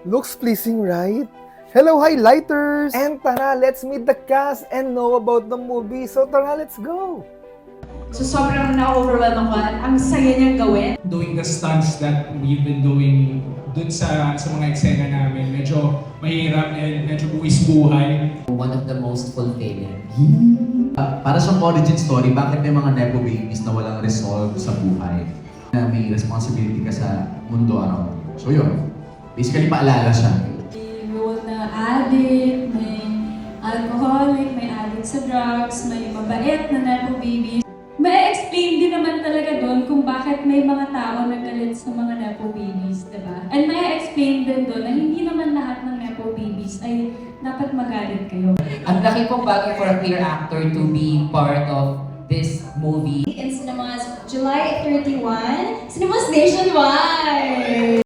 Looks pleasing, right? Hello, highlighters! And tara, let's meet the cast and know about the movie. So tara, let's go! So sobrang na-overwhelm ako at ang saya niyang gawin. Doing the stunts that we've been doing dun sa mga eksena namin, medyo mahirap and medyo buwis buhay. One of the most fulfilling. Para siyang origin story, bakit may mga nepo babies na walang resolve sa buhay? Na may responsibility ka sa mundo around. So yun, basically paalala siya. May role na addict, may alcoholic, may addict sa drugs, may mabait na nepo babies. May explain din naman talaga doon kung bakit may mga tao na galit sa mga nepo babies, diba? And may explain din doon na hindi naman lahat ng nepo babies ay dapat magalit kayo. Ang laki pong bagay for a queer actor to be part of this movie. In cinemas July 31, Cinemas Nationwide!